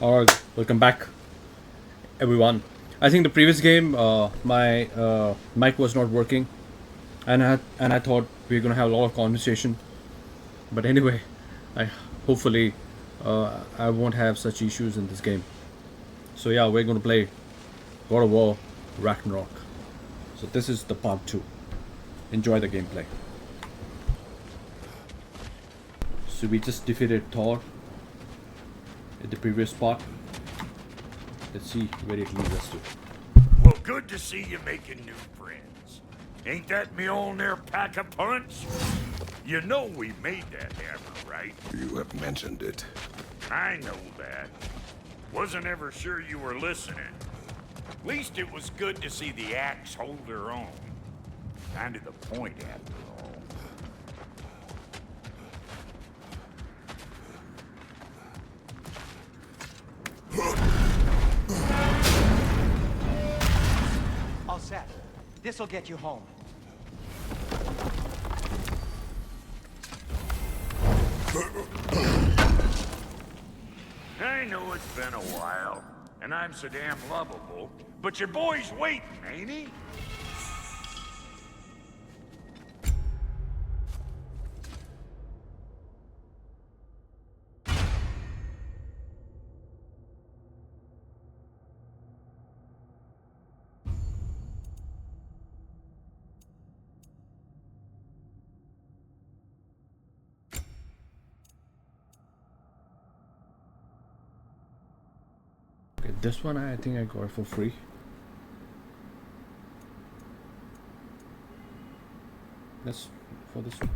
Alright, welcome back, everyone. I think the previous game, my mic was not working, and I thought we were gonna have a lot of conversation. But anyway, I hopefully I won't have such issues in this game. So yeah, we're gonna play God of War Ragnarok. So this is the part 2. Enjoy the gameplay. So we just defeated Thor in the previous part. Let's see where it leads us to. Well, good to see you making new friends. Ain't that me old near pack a punch? You know we made that hammer, right? You have mentioned it. I know that. Wasn't ever sure you were listening. Least it was good to see the axe hold her own. Kind of the point, after all. All set. This'll get you home. I know it's been a while, and I'm so damn lovable, but your boy's waiting, ain't he? Okay, this one I think I got it for free. Let's for this one.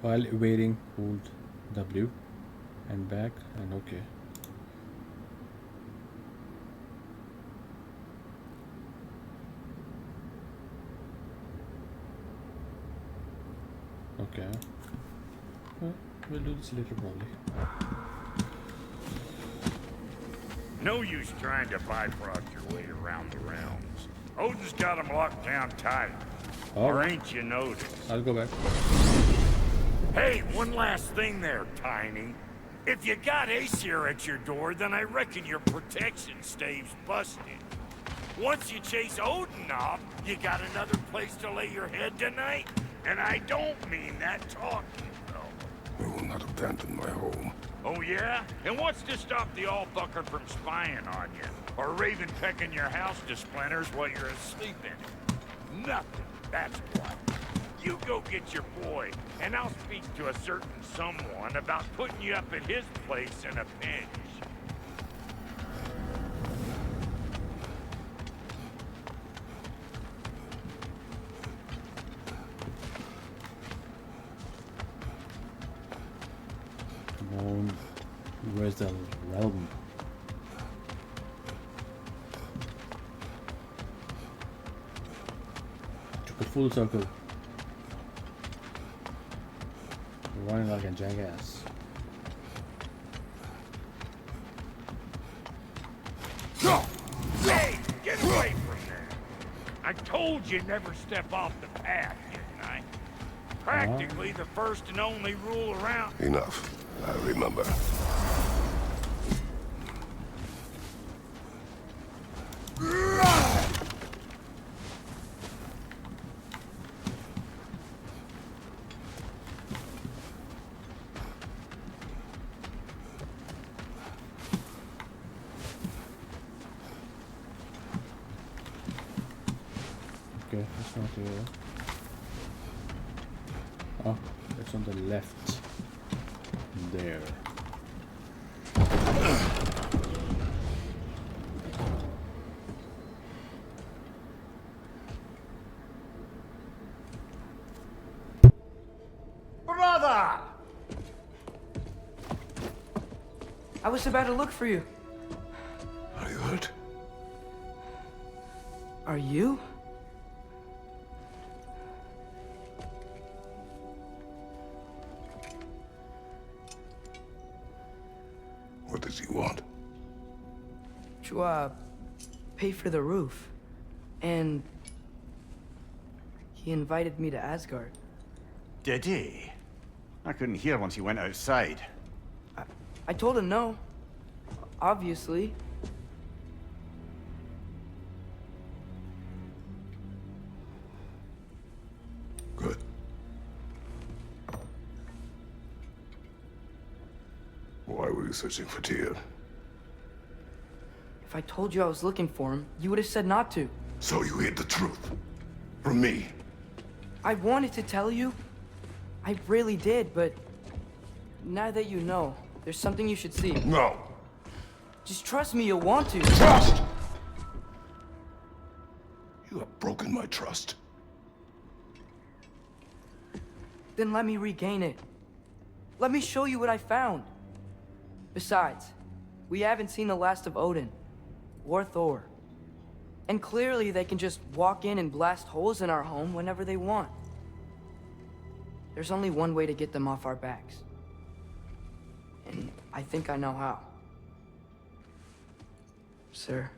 While waiting, hold W and back and OK. Okay. Well, we'll do this later probably. No use trying to bifrost your way around the realms. Odin's got them locked down tight. Or ain't you noticed? I'll go back. Hey, one last thing there, Tiny. If you got Aesir at your door, then I reckon your protection stave's busted. Once you chase Odin off, you got another place to lay your head tonight? And I don't mean that talking, though. I will not abandon my home. Oh, yeah? And what's to stop the all-fucker from spying on you? Or Raven pecking your house to splinters while you're asleep in it? Nothing, that's what. You go get your boy, and I'll speak to a certain someone about putting you up at his place in a pinch. Where's the realm? Took a full circle. Running like a jackass. Hey, get away from there! I told you never step off the path, didn't I? Practically the first and only rule around. Enough. I remember. Okay, it's not here. Oh, it's on the left. There. Brother! I was about to look for you. Are you hurt? Are you? What does he want? To, pay for the roof. And he invited me to Asgard. Did he? I couldn't hear once he went outside. I told him no. Obviously. Good. Why were you searching for Tyr? If I told you I was looking for him, you would have said not to. So you hid the truth. From me. I wanted to tell you. I really did, but now that you know, there's something you should see. No. Just trust me, you'll want to. Trust! You have broken my trust. Then let me regain it. Let me show you what I found. Besides, we haven't seen the last of Odin. Or Thor. And clearly they can just walk in and blast holes in our home whenever they want. There's only one way to get them off our backs. And I think I know how. Sir.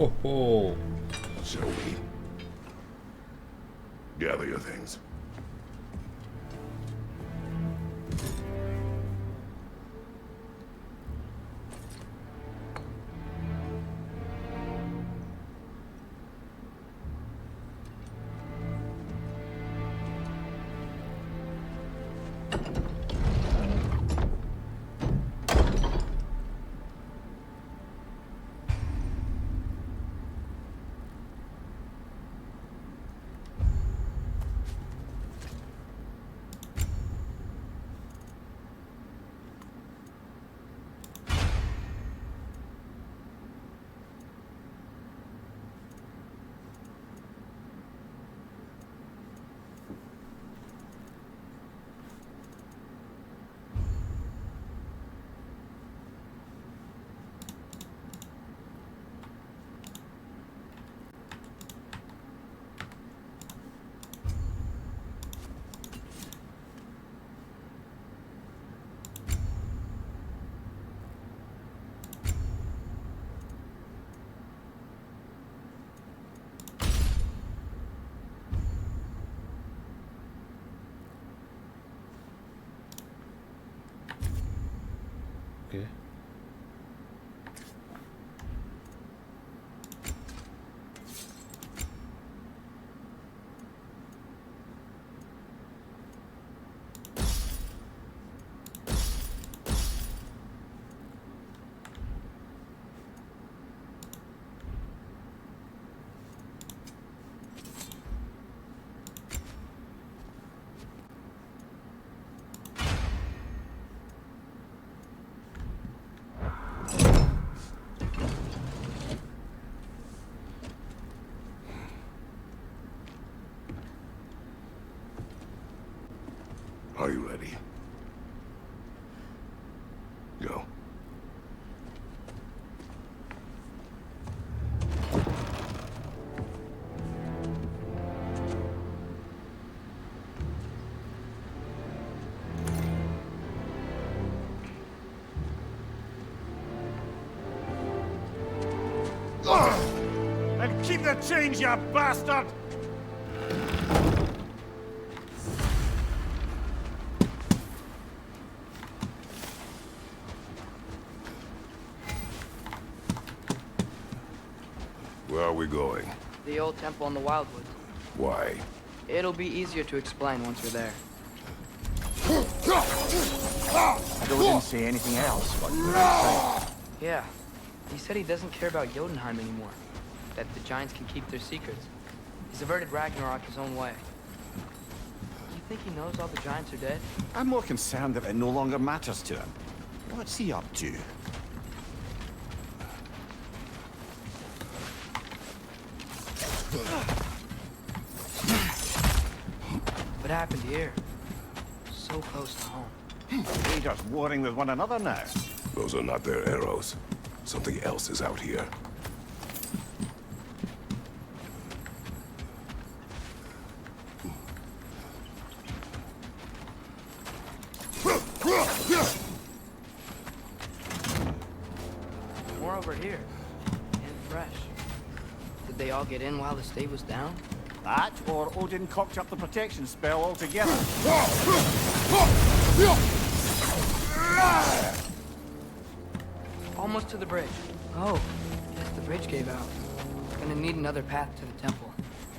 Oh, oh. Shall we? Gather your things. Are you ready? Go. And keep the change, you bastard! Where are we going? The old temple in the Wildwoods. Why? It'll be easier to explain once we're there. I didn't say anything else, but you were insane. Yeah. He said he doesn't care about Jotunheim anymore. That the Giants can keep their secrets. He's averted Ragnarok his own way. You think he knows all the Giants are dead? I'm more concerned that it no longer matters to him. What's he up to? What happened here? So close to home. Raiders warring with one another now. Those are not their arrows. Something else is out here. More over here. And fresh. Did they all get in while the stave was down? That, or Odin cocked up the protection spell altogether. Almost to the bridge. Oh, guess the bridge gave out. Gonna need another path to the temple.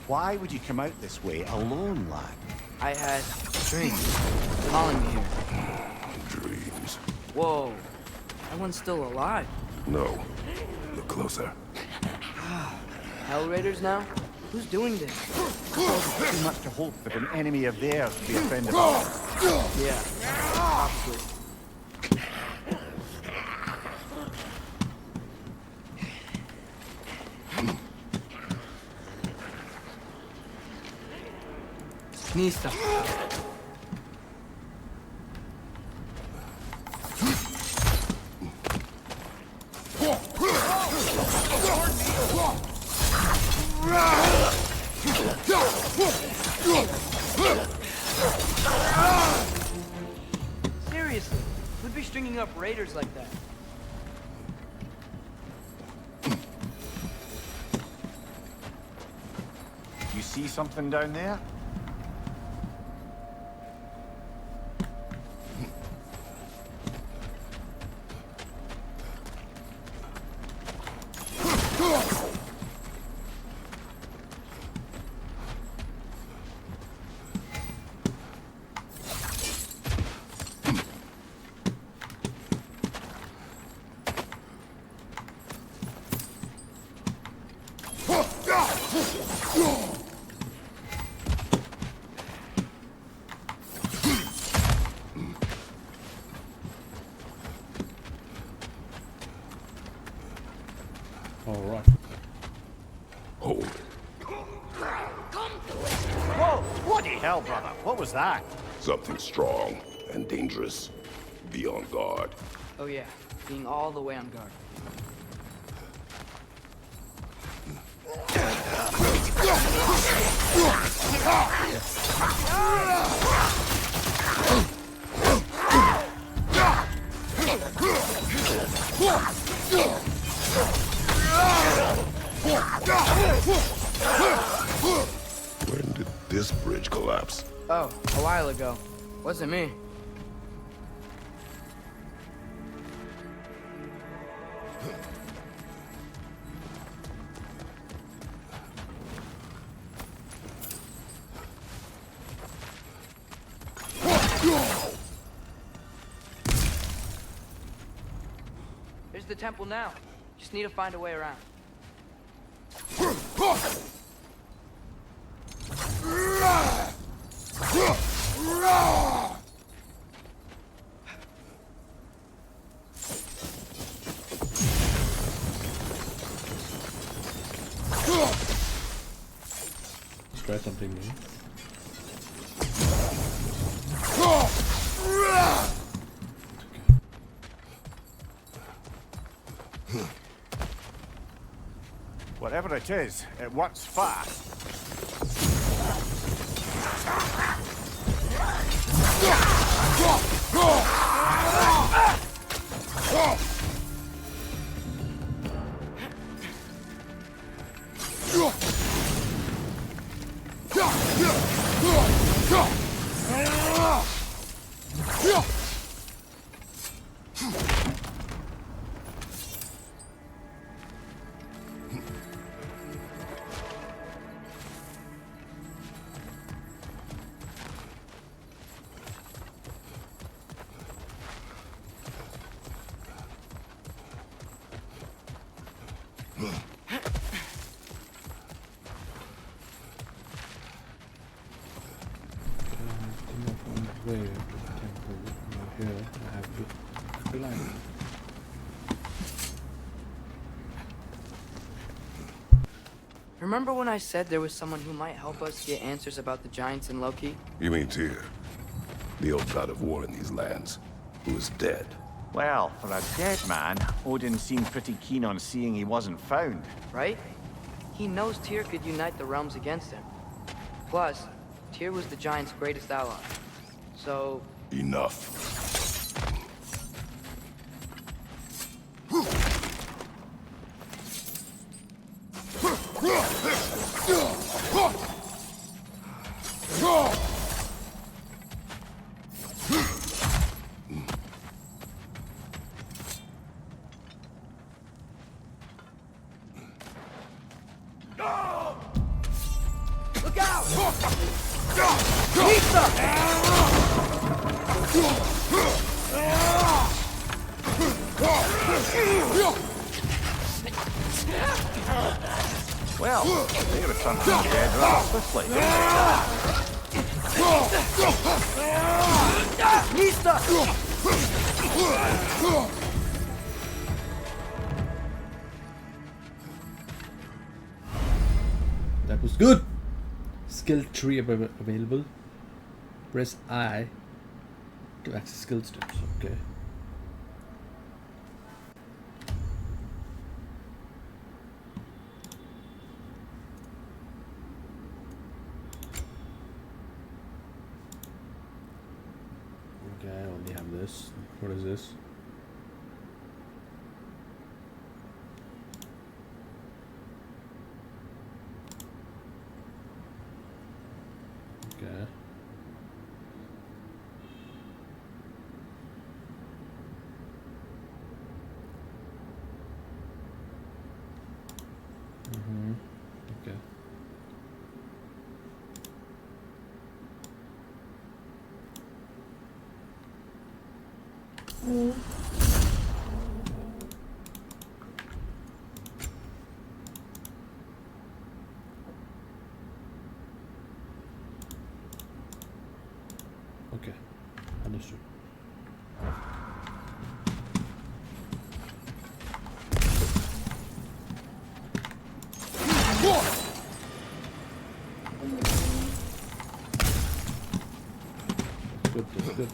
Why would you come out this way alone, lad? I had dreams calling me here. Dreams. Whoa, that one's still alive. No. Look closer. Hell Raiders now? Who's doing this? Too much to hope that an enemy of theirs would be a friend of ours. Yeah, probably. Nista. Seriously, who'd be stringing up raiders like that? You see something down there? All right. Hold. Whoa! Bloody hell, brother! What was that? Something strong and dangerous. Be on guard. Oh yeah, being all the way on guard. When did this bridge collapse? Oh, a while ago. Wasn't me. There's the temple now. Just need to find a way around. Let's try something new. Whatever it is, it works fast. Remember when I said there was someone who might help us get answers about the giants in Loki? You mean Tyr, the old god of war in these lands, who is dead? Well, for a dead man, Odin seemed pretty keen on seeing he wasn't found. Right? He knows Tyr could unite the realms against him. Plus, Tyr was the giant's greatest ally. So... Enough. Look out! Lisa! Well, they return from the dead rather swiftly, don't That was good. Skill tree available. Press I to access skill steps. Okay. Okay, I only have this. What is this? Okay. Okay. Okay. Understood. Good, that's good.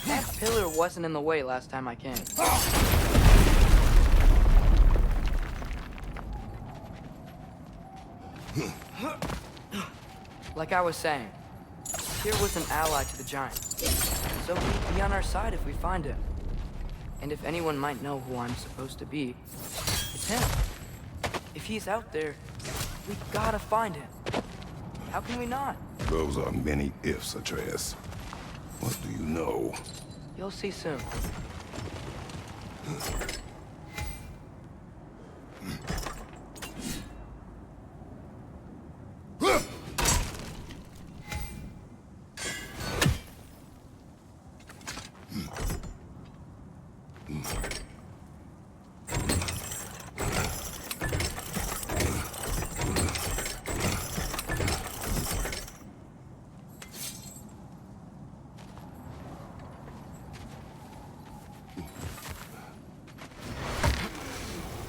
That pillar wasn't in the way last time I came. Like I was saying, Tyr was an ally to the giants, so he'd be on our side if we find him. And if anyone might know who I'm supposed to be, it's him. If he's out there, we gotta find him. How can we not? Those are many ifs, Atreus. What do you know? You'll see soon.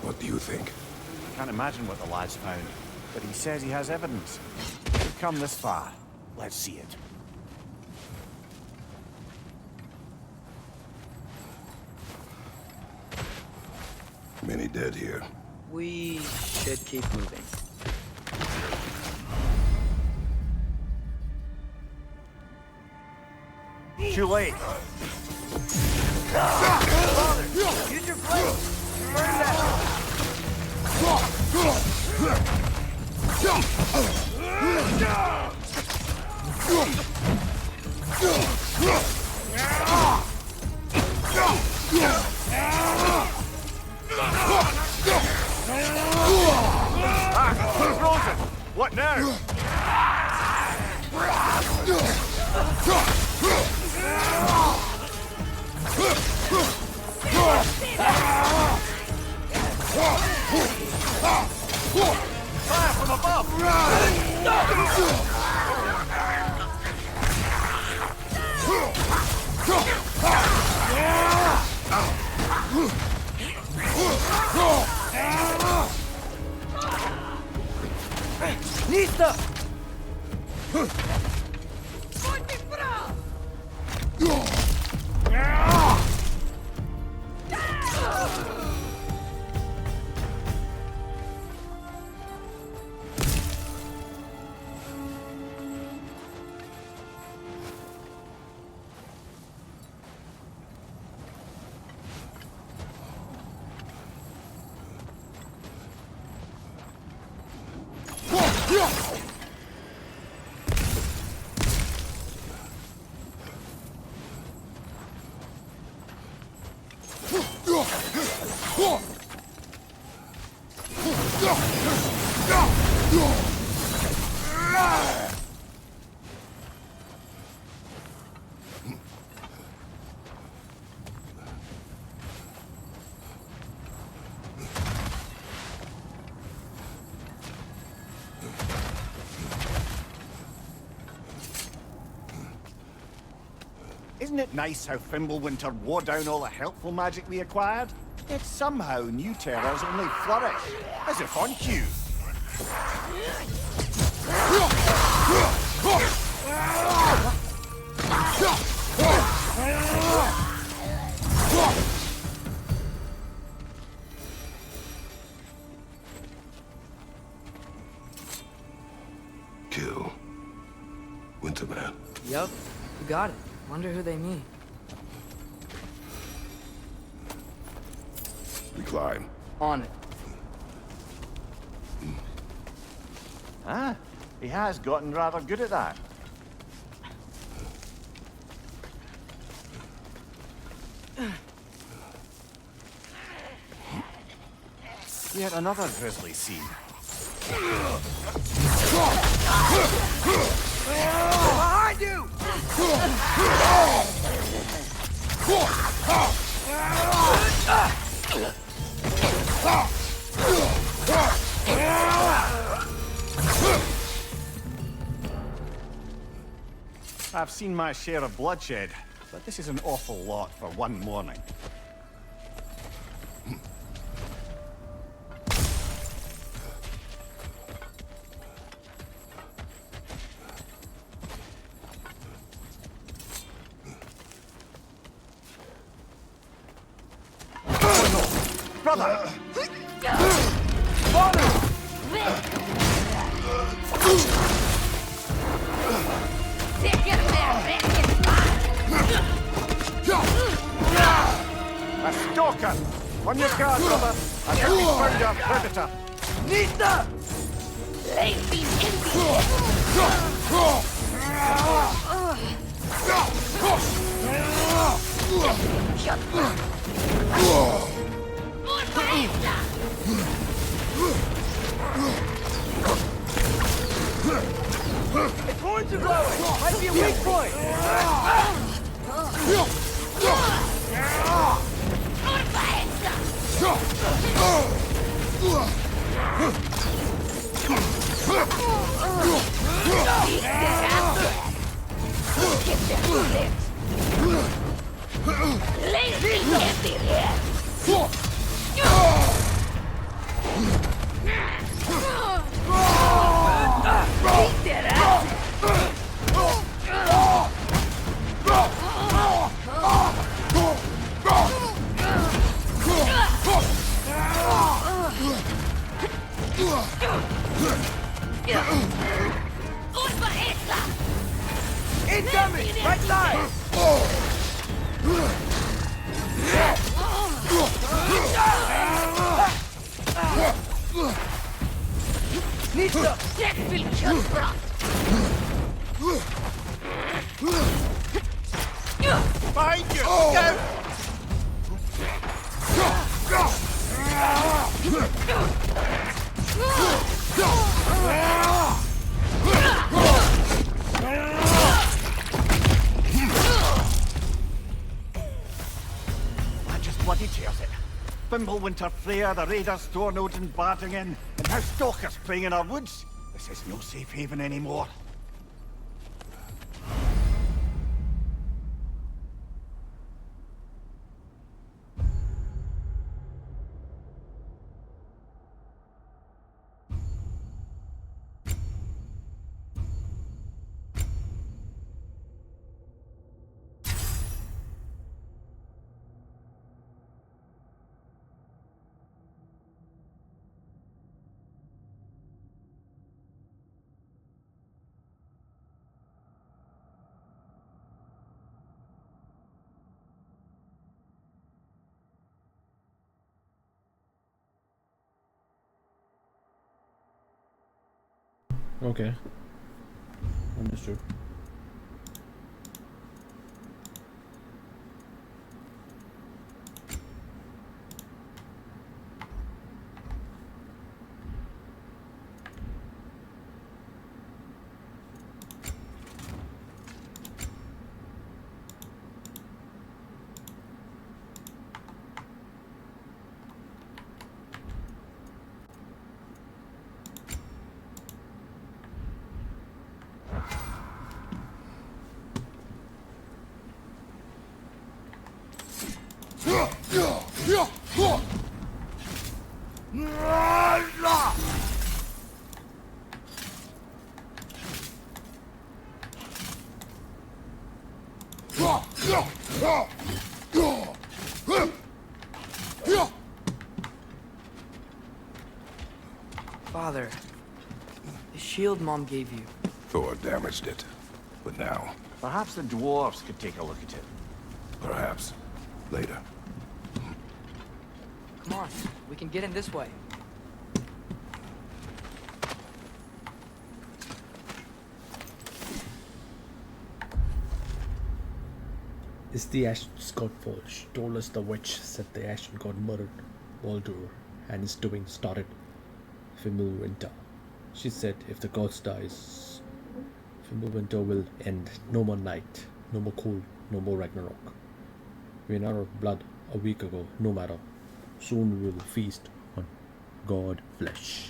What do you think? Can't imagine what the lads found. but he says he has evidence. We've come this far. Let's see it. Many dead here. We should keep moving. Too late. Use your blade! Burn that! Frozen! What now? Fire from above! Nista! Isn't it nice how Fimbulwinter wore down all the helpful magic we acquired? Yet somehow new terrors only flourish, as if on cue. Kill. Winterman. Yup, you got it. Wonder who they mean. We climb. On it. Ah, he has gotten rather good at that. Yet another grisly scene. Behind you! I've seen my share of bloodshed, but this is an awful lot for one morning. Brother! A stalker! On your guard, brother! I think we found our predator! Nista! Its horns are glowing! Might be a weak point! Incoming! Right side! Nista! Behind you! Go! That just bloody tears it. Fimbulwinter Freya, the raiders storm Odin barging in, and now stalkers playing in our woods. This is no safe haven anymore. Okay. Understood. Father, the shield Mom gave you. Thor damaged it. But now, Perhaps the dwarves could take a look at it. perhaps, later. Come on, we can get in this way. It's the Ashen God Forge. Told us the witch said the Ashen God murdered Baldur and his doing started Fimbulwinter. She said if the gods dies, Fimbulwinter will end. No more night, no more cold, no more Ragnarok. We ran out of blood a week ago, no matter. Soon we will feast on God flesh.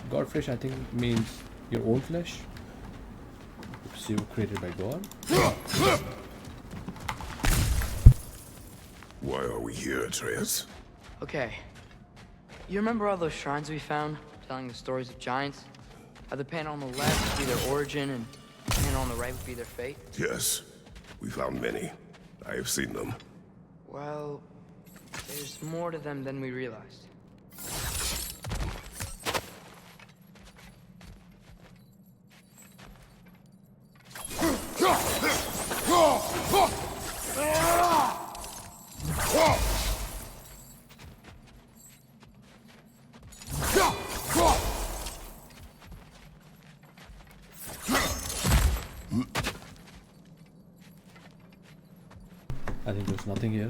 God flesh, I think, means your own flesh. Because you were created by God. Why are we here, Atreus? Okay. You remember all those shrines we found, telling the stories of giants? How the panel on the left would be their origin, and the panel on the right would be their fate? Yes, we found many. I have seen them. Well, there's more to them than we realized. I think there's nothing here.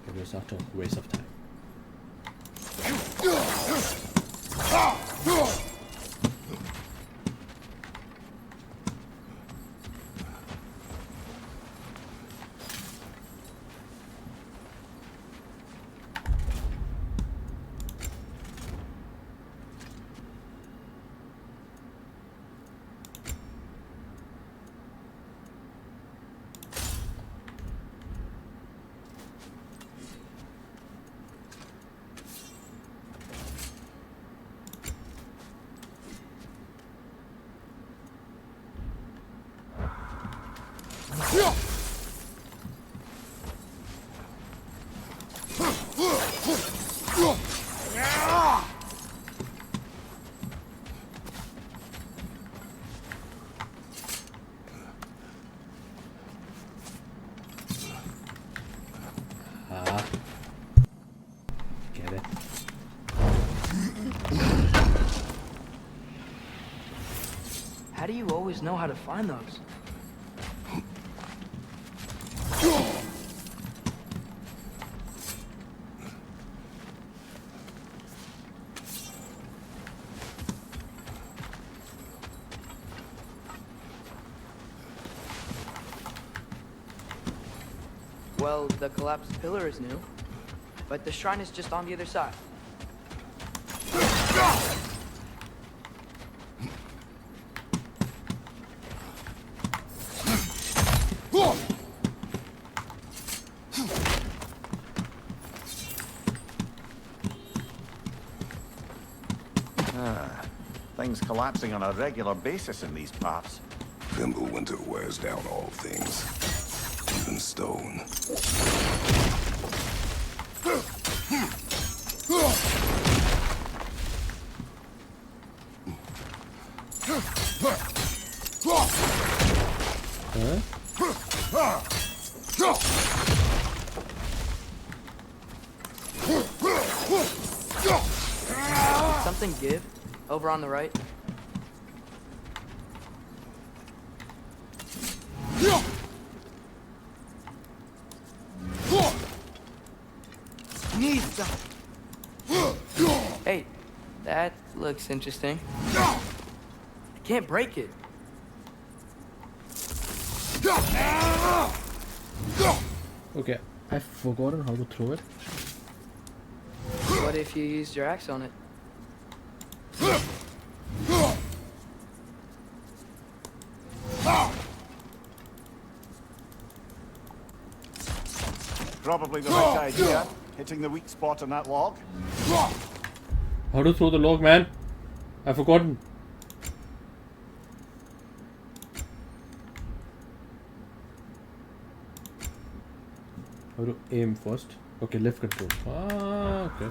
It was not a waste of time. Get it. How do you always know how to find those? Well, the collapsed pillar is new, but the shrine is just on the other side. Things collapsing on a regular basis in these parts. Fimbulwinter wears down all things, even stone. Did something give? Over on the right? Hey, that looks interesting. I can't break it. Okay, I've forgotten how to throw it. What if you used your axe on it? Probably the right idea, hitting the weak spot on that log. How to throw the log, man? I've forgotten. How to aim first? Okay, left control. Ah, okay.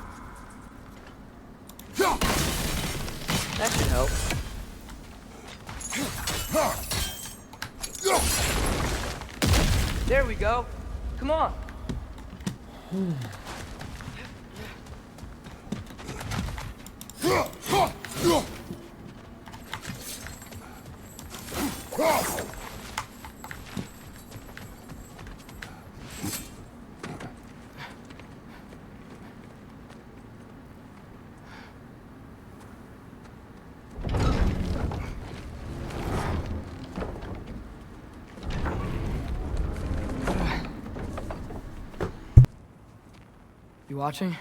That should help. There we go. Come on. You watching?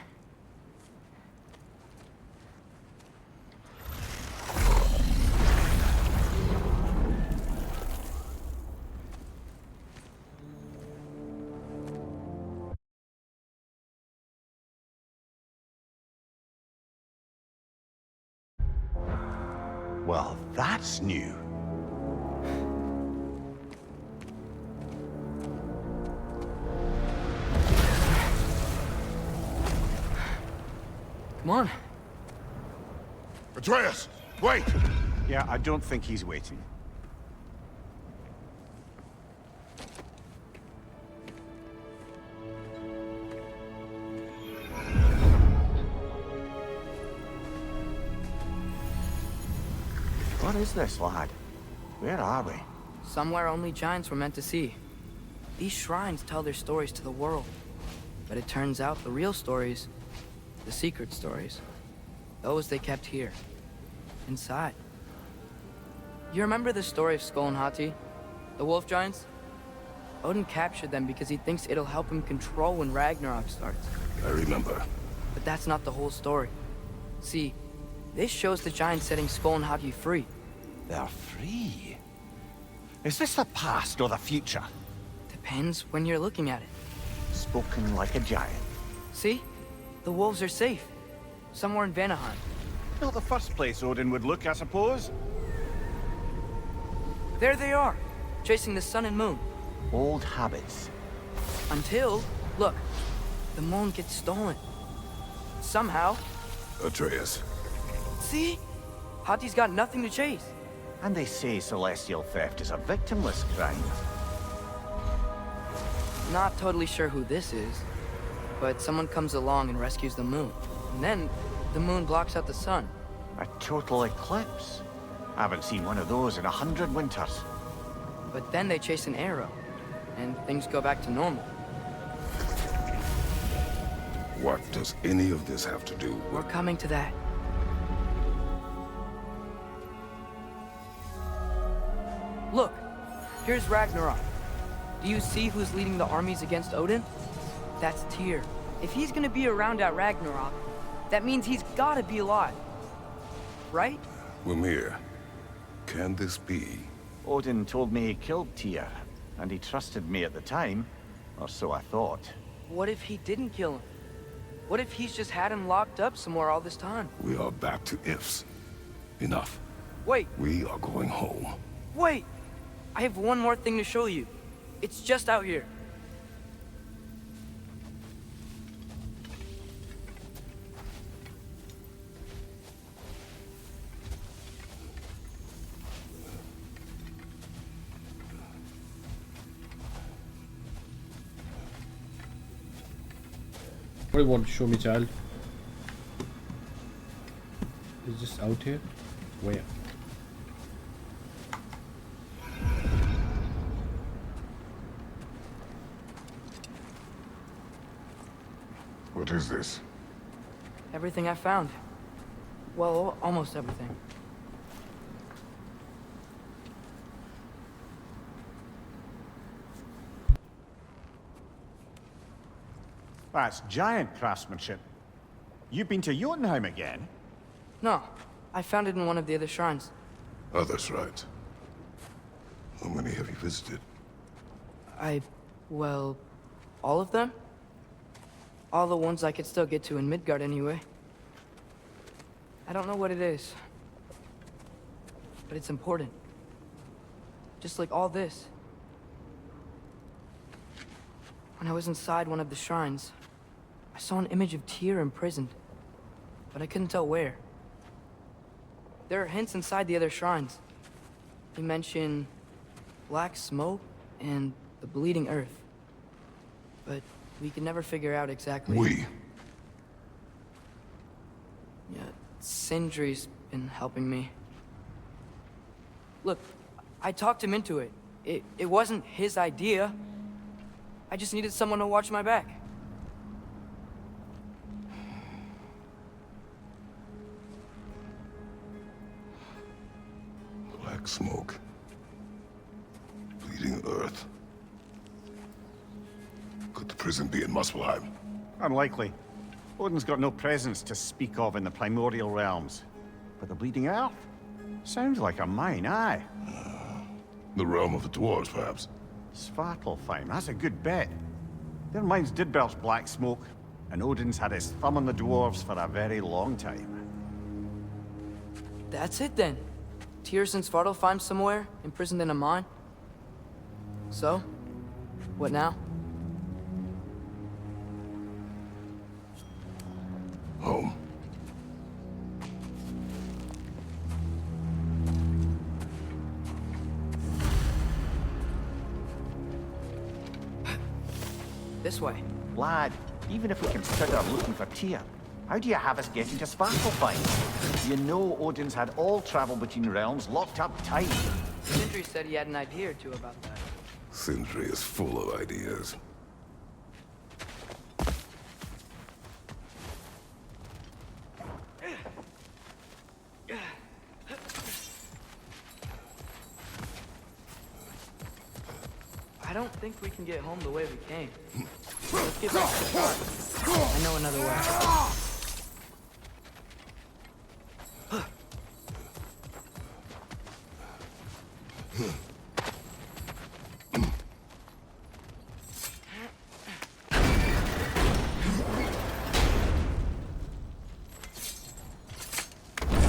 Well, that's new. Come on. Atreus, wait! Yeah, I don't think he's waiting. What is this, lad? Where are we? Somewhere only giants were meant to see. These shrines tell their stories to the world. But it turns out the real stories, the secret stories, those they kept here, inside. You remember the story of Skull and Hati, the wolf giants? Odin captured them because he thinks it'll help him control when Ragnarok starts. I remember. But that's not the whole story. See, this shows the giants setting Skull and Hati free. They're free. Is this the past or the future? Depends when you're looking at it. Spoken like a giant. See? The wolves are safe. Somewhere in Vanaheim. Not the first place Odin would look, I suppose. There they are, chasing the sun and moon. Old habits. Until, look, the moon gets stolen. Somehow. Atreus. See? Hati's got nothing to chase. And they say celestial theft is a victimless crime. Not totally sure who this is. but someone comes along and rescues the moon. And then, the moon blocks out the sun. A total eclipse? I haven't seen one of those in 100 winters. But then they chase an arrow, and things go back to normal. What does any of this have to do We're with... coming to that. Look, here's Ragnarok. Do you see who's leading the armies against Odin? That's Tyr. If he's gonna be around at Ragnarok, that means he's gotta be alive. Right? Mimir, can this be? Odin told me he killed Tyr, and he trusted me at the time, or so I thought. What if he didn't kill him? What if he's just had him locked up somewhere all this time? We are back to ifs. Enough. Wait, We are going home. wait! I have one more thing to show you. It's just out here. What do you want to show me, child? Is this out here? Where? What is this? Everything I found. Well, almost everything. That's giant craftsmanship. You've been to Jotunheim again? No, I found it in one of the other shrines. Others, right? How many have you visited? Well, all of them? All the ones I could still get to in Midgard anyway. I don't know what it is, but it's important. Just like all this. When I was inside one of the shrines, I saw an image of Tyr imprisoned, but I couldn't tell where. There are hints inside the other shrines. They mention black smoke and the bleeding earth, but we could never figure out exactly. Yeah, Sindri's been helping me. Look, I talked him into it. It wasn't his idea. I just needed someone to watch my back. Black smoke. Bleeding earth. Could the prison be in Muspelheim? Unlikely. Odin's got no presence to speak of in the primordial realms. But the Bleeding Earth? Sounds like a mine, aye. The realm of the dwarves, perhaps? Svartalfheim, that's a good bet. Their mines did belch black smoke, and Odin's had his thumb on the dwarves for a very long time. That's it then. Tyr's in Svartalfheim somewhere, imprisoned in a mine. So, what now? Home. This way. Lad, even if we consider looking for Tyr, how do you have us getting to Svartalfheim? You know Odin's had all travel between realms locked up tight. Sindri said he had an idea or two about that. Sindri is full of ideas. I don't think we can get home the way we came. Let's get back to the car. I know another way.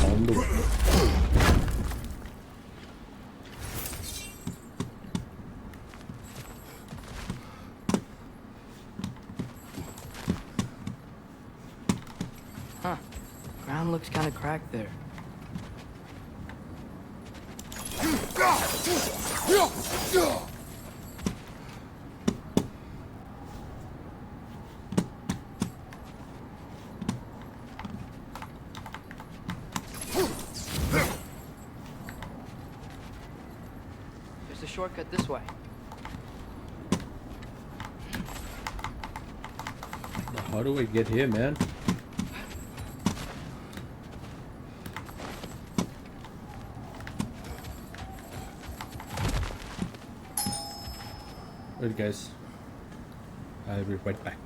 On the way. Huh. Ground looks kind of cracked there. shortcut this way. How do I get here, man? Wait, guys. I'll be right back.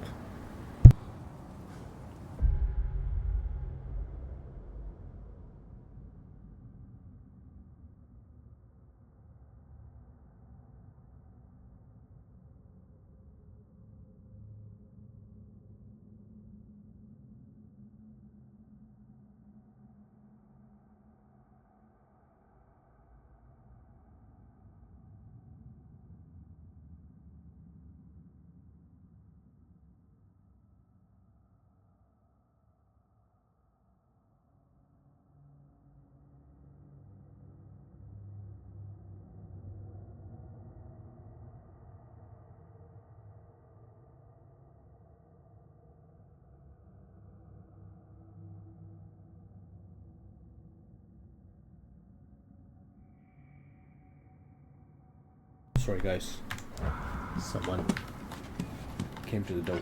Sorry guys, someone came to the door.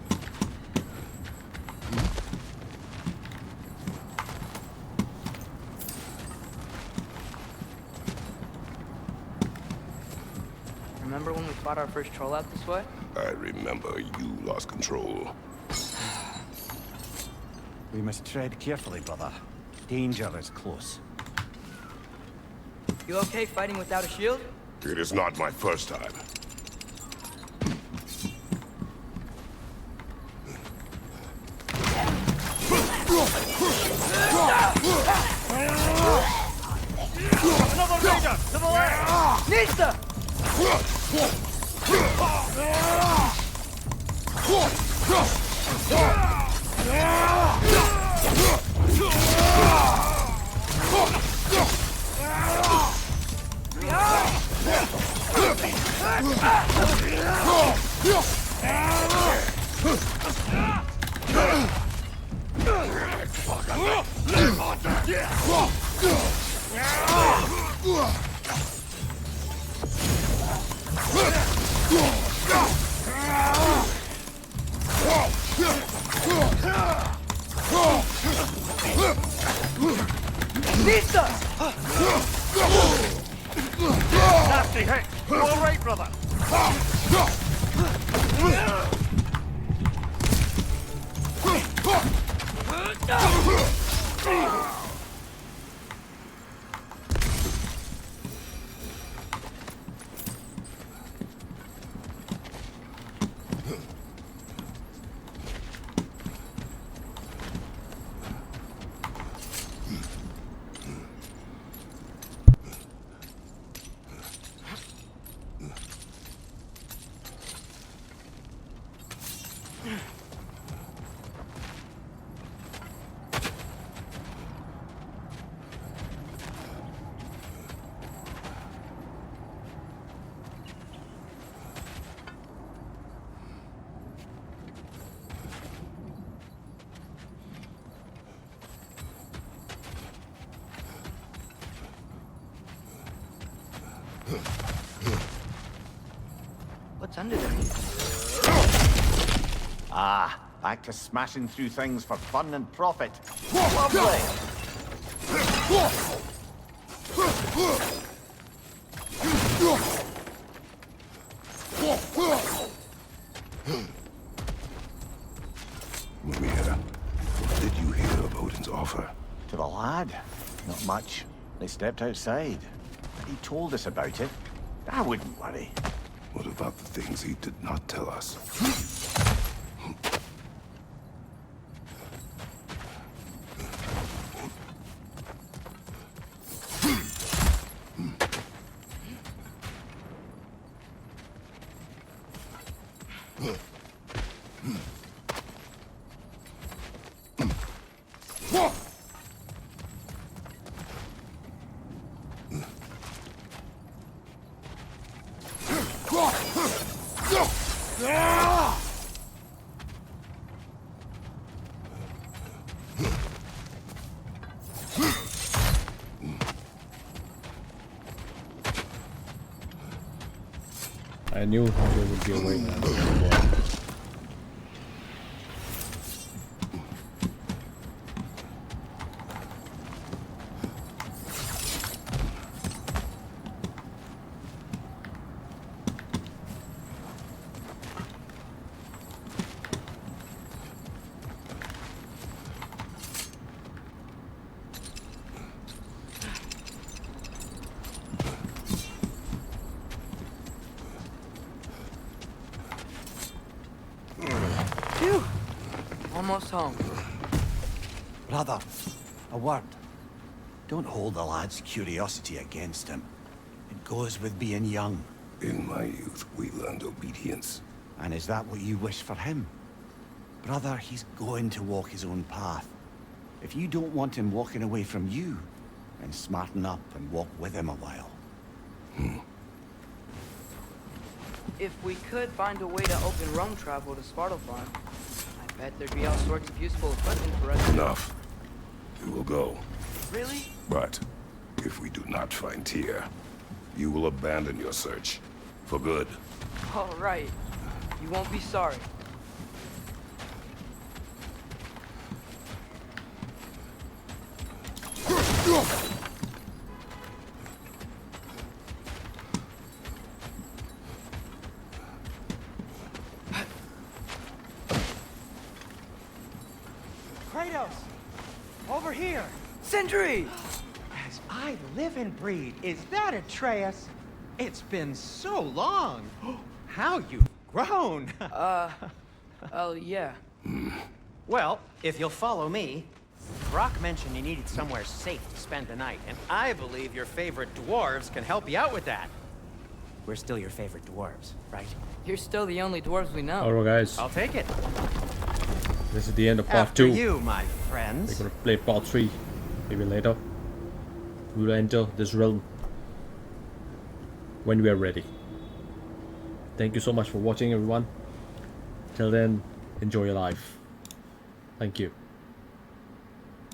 Remember when we fought our first troll out this way? I remember you lost control. We must tread carefully, brother. Danger is close. You okay fighting without a shield? It is not my first time. Another raider! To the left! Nista! Nista! Nasty hit! You all right, brother? What's under there? Ah, back to smashing through things for fun and profit. Lovely! Mimir, what did you hear of Odin's offer? To the lad? Not much. They stepped outside. He told us about it. I wouldn't worry. What about the things he did not tell us? I knew there would be a way, man. Phew! Almost home. Brother, a word. Don't hold the lad's curiosity against him. It goes with being young. In my youth, we learned obedience. And is that what you wish for him? Brother, he's going to walk his own path. If you don't want him walking away from you, then smarten up and walk with him a while. If we could find a way to open roam travel to Svartalfheim, I bet there'd be all sorts of useful equipment for us. Enough. We will go. Really? But if we do not find Tyr, you will abandon your search. For good. All right. You won't be sorry. Kratos! Over here! Sentry! As I live and breathe, is that Atreus? It's been so long! How you've grown! Oh, yeah. Well, if you'll follow me, Brock mentioned you needed somewhere safe to spend the night, and I believe your favorite dwarves can help you out with that. We're still your favorite dwarves, right? You're still the only dwarves we know. Alright, guys. I'll take it. This is the end of part After 2. you, my We're friends. gonna play part 3. Maybe later. We will enter this realm when we are ready. Thank you so much for watching, everyone. Till then, enjoy your life. Thank you.